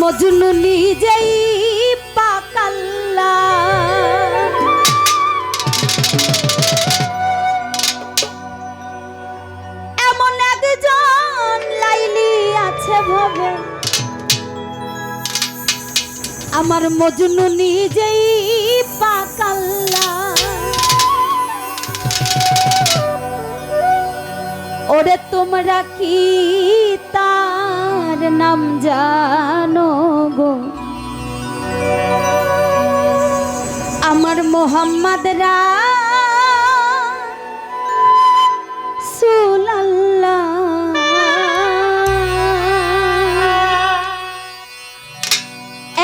মজনু নিজেই পাকাল্লা এমন একজন লাইলি আছে ভবে আমার মজনু নিজেই পাকাল্লা ওরে তোমরা কি তার নাম জানো গো আমার মোহাম্মদ রাসূলুল্লাহ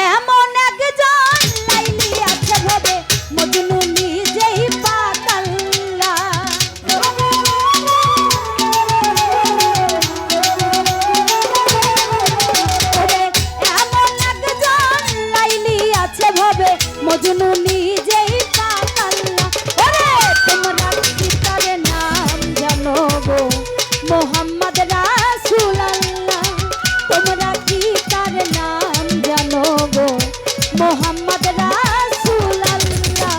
এমন একজন লাইলি আছে ভবে মজনু নিজেই পাকাল্লা মজনু নিজেই পাকাল্লা ওরে তোমরা কি তার নাম জানো গো মোহাম্মদ রাসূলুল্লাহ তোমরা কি তার নাম জানো গো মোহাম্মদ রাসূলুল্লাহ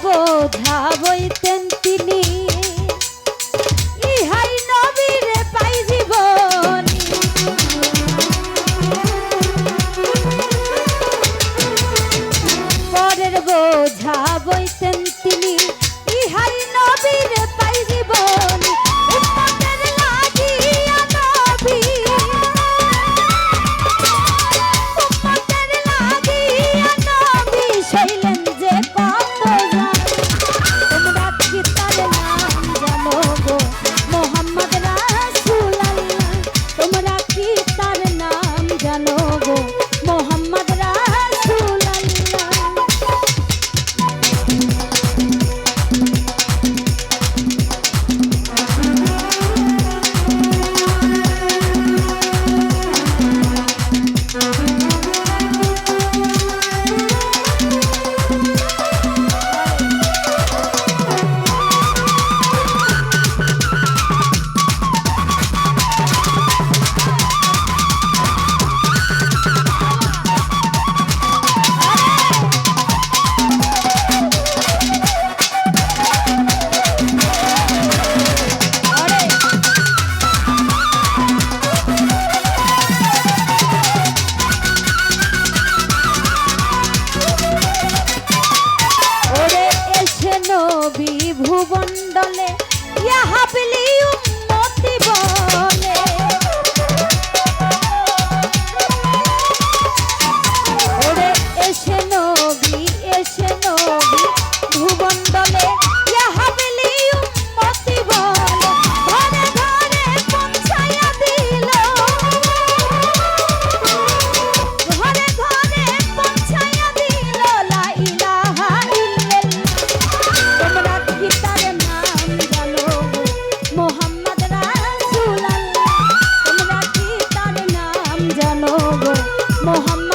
বোঝা বইতেন তিনি ইহাই নবীরে পাই জীবনী পরের বোঝা বইতেন তিনি ইহাই নবীরে পাই জীবনী উম্মতের লাগিয়া নবী উম্মতের লাগিয়া নবী শৈলেন যে ভুবন্ডলে ইয়া হাবলি উম্মতি বলে ওরে এসে নবী ভুবন্ডলে ইয়া হাবলি উম্মতি বলে ঘরে ঘরে পৌঁছায়া দিল ঘরে মোহাম্মদ